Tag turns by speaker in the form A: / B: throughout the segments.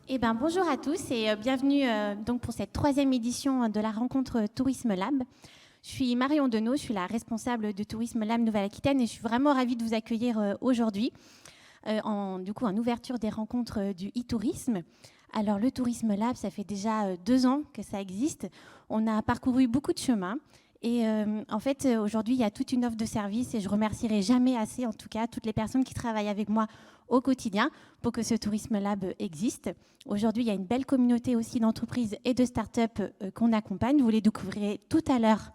A: Eh ben, bonjour à tous et bienvenue donc pour cette 3e édition de la rencontre Tourisme Lab. Je suis Marion Denot, je suis la responsable de Tourisme Lab Nouvelle-Aquitaine et je suis vraiment ravie de vous accueillir aujourd'hui en ouverture des rencontres du e-tourisme. Alors le Tourisme Lab, ça fait déjà 2 ans que ça existe. On a parcouru beaucoup de chemins. Et en fait, aujourd'hui, il y a toute une offre de services et je remercierai jamais assez, en tout cas, toutes les personnes qui travaillent avec moi au quotidien pour que ce Tourisme Lab existe. Aujourd'hui, il y a une belle communauté aussi d'entreprises et de start-up qu'on accompagne. Vous les découvrirez tout à l'heure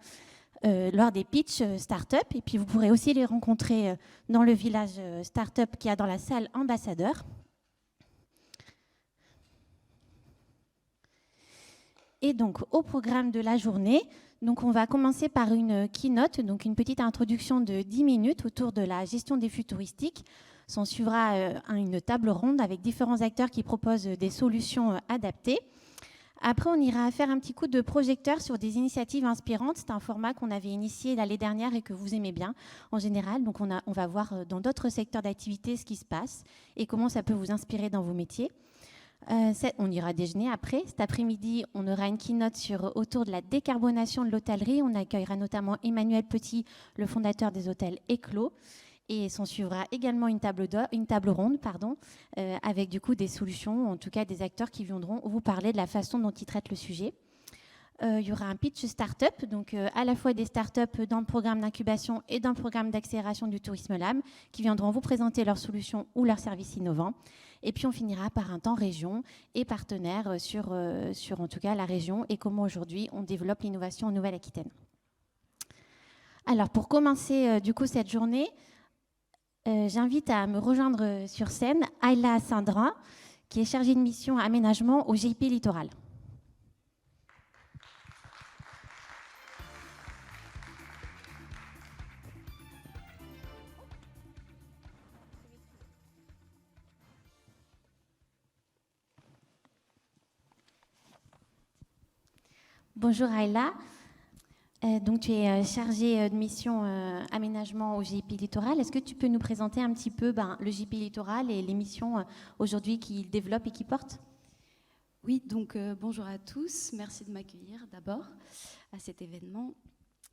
A: lors des pitchs start-up. Et puis, vous pourrez aussi les rencontrer dans le village start-up qu'il y a dans la salle ambassadeur. Et donc, au programme de la journée, donc on va commencer par une keynote, donc une petite introduction de 10 minutes autour de la gestion des flux touristiques. S'en suivra une table ronde avec différents acteurs qui proposent des solutions adaptées. Après, on ira faire un petit coup de projecteur sur des initiatives inspirantes. C'est un format qu'on avait initié l'année dernière et que vous aimez bien en général. Donc, on va voir dans d'autres secteurs d'activité ce qui se passe et comment ça peut vous inspirer dans vos métiers. On ira déjeuner après. Cet après-midi, on aura une keynote autour de la décarbonation de l'hôtellerie. On accueillera notamment Emmanuel Petit, le fondateur des hôtels Eclos. Et s'en suivra également une table ronde, avec du coup des solutions, en tout cas des acteurs qui viendront vous parler de la façon dont ils traitent le sujet. Il y aura un pitch start-up, donc à la fois des start-up dans le programme d'incubation et dans le programme d'accélération du Tourisme Lab, qui viendront vous présenter leurs solutions ou leurs services innovants. Et puis on finira par un temps région et partenaire sur en tout cas la région et comment aujourd'hui on développe l'innovation en Nouvelle-Aquitaine. Alors pour commencer du coup cette journée, j'invite à me rejoindre sur scène Ayla Sindra, qui est chargée de mission aménagement au GIP Littoral. Bonjour Ayla. Donc tu es chargée de mission aménagement au GIP Littoral. Est-ce que tu peux nous présenter un petit peu le GIP Littoral et les missions aujourd'hui qu'il développe et qu'il porte ?
B: Oui, donc bonjour à tous. Merci de m'accueillir d'abord à cet événement.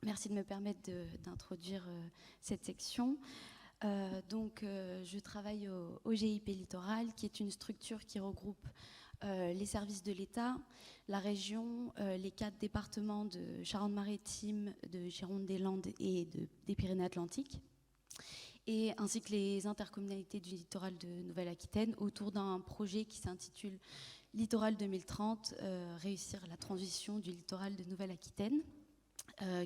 B: Merci de me permettre d'introduire cette section. Je travaille au GIP Littoral, qui est une structure qui regroupe les services de l'État, la région, les 4 départements de Charente-Maritime, de Gironde-des-Landes et des Pyrénées-Atlantiques, ainsi que les intercommunalités du littoral de Nouvelle-Aquitaine, autour d'un projet qui s'intitule Littoral 2030, réussir la transition du littoral de Nouvelle-Aquitaine,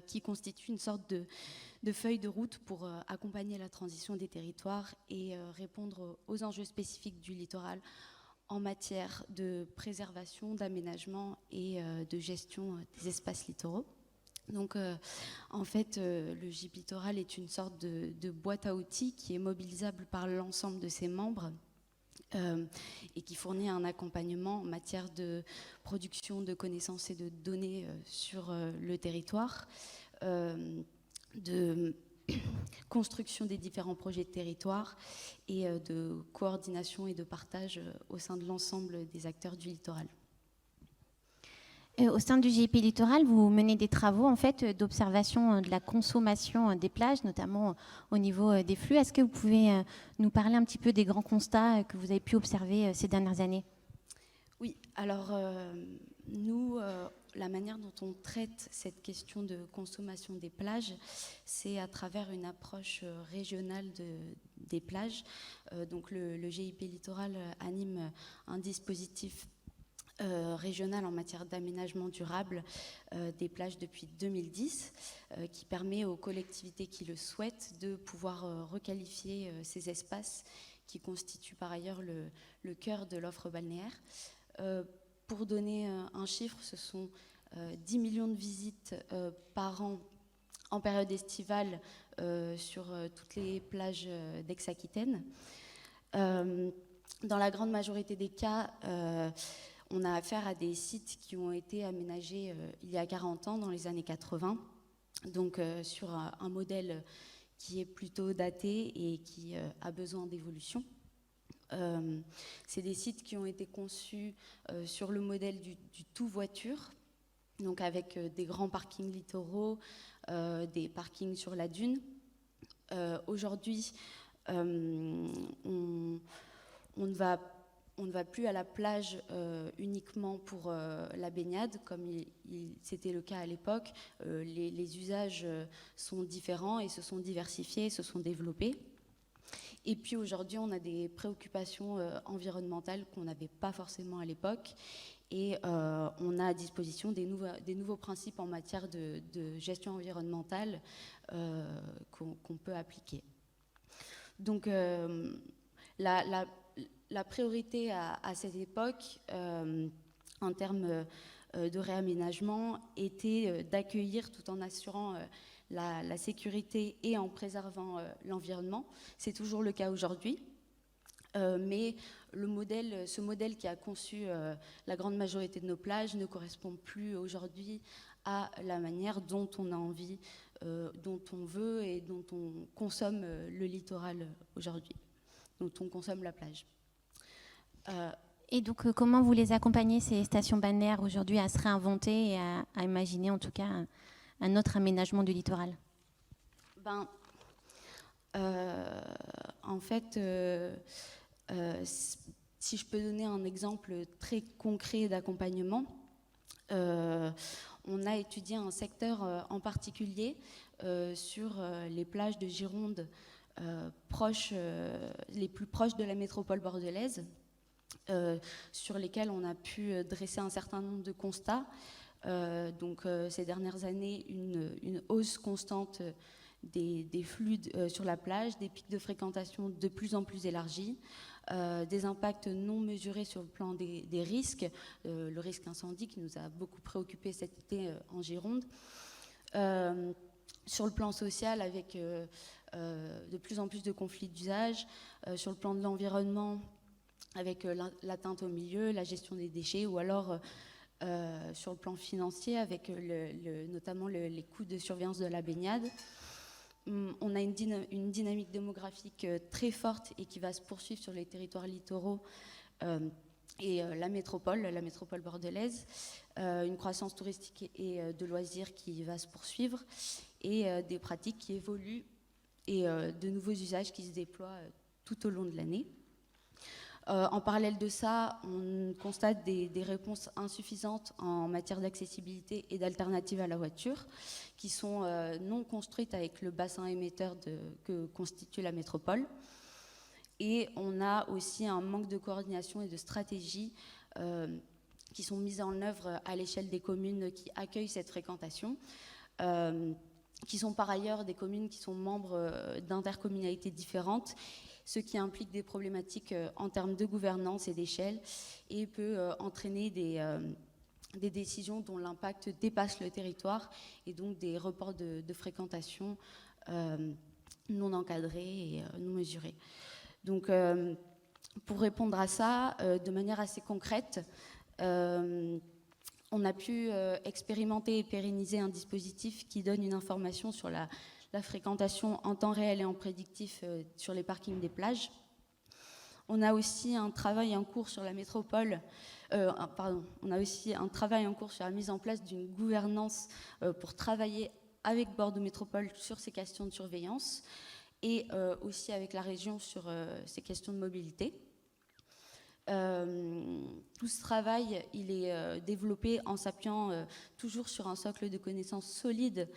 B: qui constitue une sorte de feuille de route pour accompagner la transition des territoires et répondre aux enjeux spécifiques du littoral en matière de préservation, d'aménagement et de gestion des espaces littoraux. Donc, en fait, le GIP Littoral est une sorte de boîte à outils qui est mobilisable par l'ensemble de ses membres et qui fournit un accompagnement en matière de production de connaissances et de données sur le territoire, de construction des différents projets de territoire et de coordination et de partage au sein de l'ensemble des acteurs du littoral.
A: Au sein du GIP Littoral, vous menez des travaux en fait d'observation de la consommation des plages, notamment au niveau des flux. Est-ce que vous pouvez nous parler un petit peu des grands constats que vous avez pu observer ces dernières années ?
B: Oui, alors nous, la manière dont on traite cette question de consommation des plages, c'est à travers une approche régionale des plages. Donc le GIP Littoral anime un dispositif régional en matière d'aménagement durable des plages depuis 2010, qui permet aux collectivités qui le souhaitent de pouvoir requalifier ces espaces qui constituent par ailleurs le cœur de l'offre balnéaire. Pour donner un chiffre, ce sont 10 millions de visites par an en période estivale sur toutes les plages d'Aix-Aquitaine. Dans la grande majorité des cas, on a affaire à des sites qui ont été aménagés il y a 40 ans, dans les années 80, donc sur un modèle qui est plutôt daté et qui a besoin d'évolution. C'est des sites qui ont été conçus sur le modèle du tout voiture, donc avec des grands parkings littoraux, des parkings sur la dune. Aujourd'hui, on ne va plus à la plage uniquement pour la baignade, comme c'était le cas à l'époque. Les usages sont différents et se sont diversifiés, se sont développés. Et puis aujourd'hui, on a des préoccupations environnementales qu'on n'avait pas forcément à l'époque. Et on a à disposition des nouveaux principes en matière de gestion environnementale qu'on peut appliquer. Donc la priorité à cette époque, en termes de réaménagement, était d'accueillir tout en assurant la sécurité et en préservant l'environnement. C'est toujours le cas aujourd'hui. Mais ce modèle qui a conçu la grande majorité de nos plages ne correspond plus aujourd'hui à la manière dont on a envie, dont on veut et dont on consomme le littoral aujourd'hui, dont on consomme la plage.
A: Et donc, comment vous les accompagnez, ces stations balnéaires, aujourd'hui, à se réinventer et à imaginer, en tout cas, un autre aménagement du littoral?
B: En fait, si je peux donner un exemple très concret d'accompagnement, on a étudié un secteur en particulier sur les plages de Gironde les plus proches de la métropole bordelaise, sur lesquels on a pu dresser un certain nombre de constats. Ces dernières années, une hausse constante des flux sur la plage, des pics de fréquentation de plus en plus élargis, des impacts non mesurés sur le plan des risques, le risque incendie qui nous a beaucoup préoccupés cet été en Gironde. Sur le plan social, avec de plus en plus de conflits d'usage, sur le plan de l'environnement, avec l'atteinte au milieu, la gestion des déchets, ou alors sur le plan financier, avec notamment les coûts de surveillance de la baignade. On a une dynamique démographique très forte et qui va se poursuivre sur les territoires littoraux et la métropole bordelaise, une croissance touristique et de loisirs qui va se poursuivre, et des pratiques qui évoluent et de nouveaux usages qui se déploient tout au long de l'année. En parallèle de ça, on constate des réponses insuffisantes en matière d'accessibilité et d'alternatives à la voiture, qui sont non construites avec le bassin émetteur que constitue la métropole. Et on a aussi un manque de coordination et de stratégie qui sont mises en œuvre à l'échelle des communes qui accueillent cette fréquentation, qui sont par ailleurs des communes qui sont membres d'intercommunalités différentes, ce qui implique des problématiques en termes de gouvernance et d'échelle, et peut entraîner des décisions dont l'impact dépasse le territoire, et donc des reports de fréquentation non encadrés et non mesurés. Donc, pour répondre à ça, de manière assez concrète, on a pu expérimenter et pérenniser un dispositif qui donne une information sur la fréquentation en temps réel et en prédictif sur les parkings des plages. On a aussi un travail en cours sur la métropole, on a aussi un travail en cours sur la mise en place d'une gouvernance pour travailler avec Bordeaux Métropole sur ces questions de surveillance, et aussi avec la région sur ces questions de mobilité. Tout ce travail, il est développé en s'appuyant toujours sur un socle de connaissances solides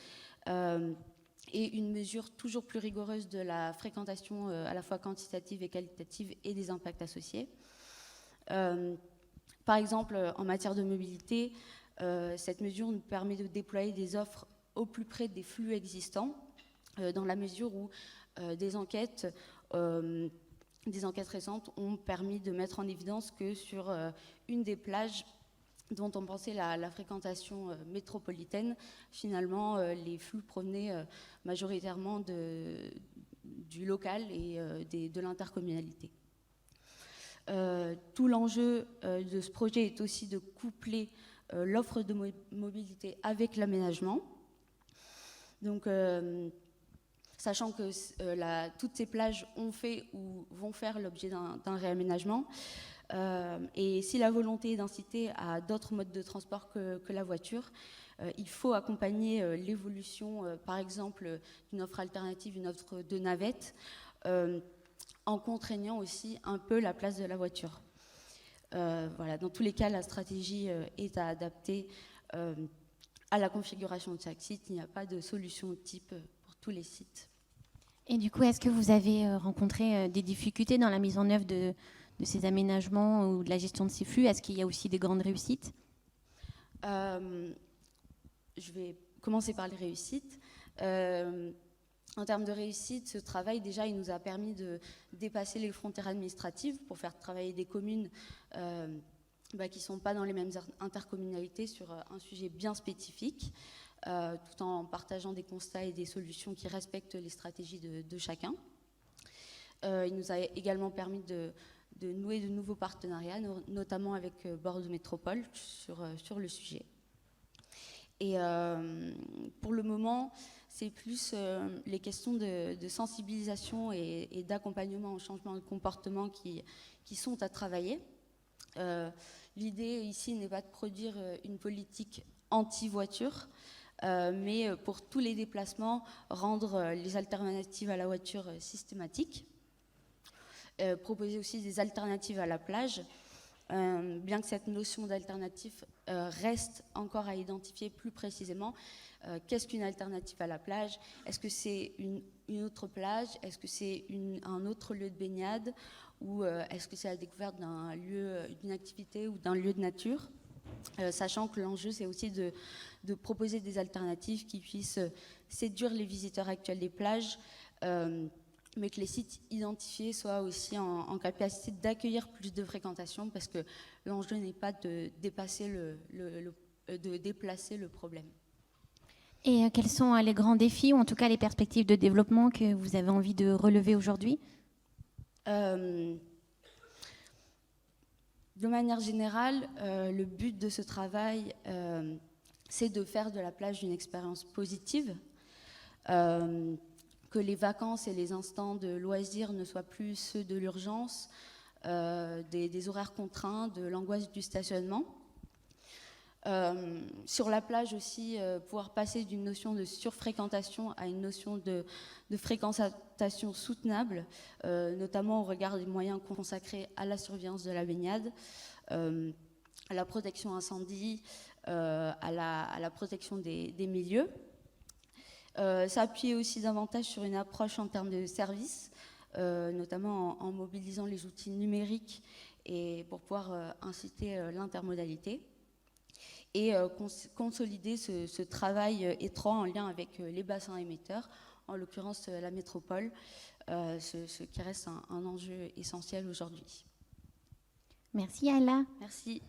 B: et une mesure toujours plus rigoureuse de la fréquentation à la fois quantitative et qualitative et des impacts associés. Par exemple, en matière de mobilité, cette mesure nous permet de déployer des offres au plus près des flux existants, dans la mesure où des enquêtes récentes ont permis de mettre en évidence que sur une des plages dont on pensait la fréquentation métropolitaine, finalement, les flux provenaient majoritairement du local et de l'intercommunalité. Tout l'enjeu de ce projet est aussi de coupler l'offre de mobilité avec l'aménagement. Donc, sachant que toutes ces plages ont fait ou vont faire l'objet d'un réaménagement. Et si la volonté est d'inciter à d'autres modes de transport que la voiture, il faut accompagner l'évolution, par exemple, d'une offre alternative, une offre de navette, en contraignant aussi un peu la place de la voiture. Voilà, dans tous les cas, la stratégie est à adapter à la configuration de chaque site. Il n'y a pas de solution type pour tous les sites.
A: Et du coup, est-ce que vous avez rencontré des difficultés dans la mise en œuvre de ces aménagements ou de la gestion de ces flux? Est-ce qu'il y a aussi des grandes réussites?
B: Je vais commencer par les réussites. En termes de réussite, ce travail, déjà, il nous a permis de dépasser les frontières administratives pour faire travailler des communes qui ne sont pas dans les mêmes intercommunalités sur un sujet bien spécifique, tout en partageant des constats et des solutions qui respectent les stratégies de chacun. Il nous a également permis de nouer de nouveaux partenariats, notamment avec Bordeaux Métropole sur le sujet. Et pour le moment, c'est plus les questions de sensibilisation et d'accompagnement au changement de comportement qui sont à travailler. L'idée ici n'est pas de produire une politique anti-voiture, mais pour tous les déplacements, rendre les alternatives à la voiture systématiques. Proposer aussi des alternatives à la plage, bien que cette notion d'alternative reste encore à identifier plus précisément. Qu'est-ce qu'une alternative à la plage? Est-ce que c'est une autre plage? Est-ce que c'est un autre lieu de baignade? Ou est-ce que c'est la découverte d'une activité ou d'un lieu de nature? Sachant que l'enjeu, c'est aussi de proposer des alternatives qui puissent séduire les visiteurs actuels des plages, mais que les sites identifiés soient aussi en capacité d'accueillir plus de fréquentation, parce que l'enjeu n'est pas de déplacer le problème.
A: Et quels sont les grands défis, ou en tout cas les perspectives de développement que vous avez envie de relever aujourd'hui?
B: De manière générale, le but de ce travail, c'est de faire de la plage une expérience positive, que les vacances et les instants de loisirs ne soient plus ceux de l'urgence, des horaires contraints, de l'angoisse du stationnement. Sur la plage aussi, pouvoir passer d'une notion de surfréquentation à une notion de fréquentation soutenable, notamment au regard des moyens consacrés à la surveillance de la baignade, à la protection incendie, à la protection des milieux. S'appuyer aussi davantage sur une approche en termes de services, notamment en mobilisant les outils numériques et pour pouvoir inciter l'intermodalité. Et consolider ce travail étroit en lien avec les bassins émetteurs, en l'occurrence la métropole, ce qui reste un enjeu essentiel aujourd'hui.
A: Merci Ayla.
B: Merci.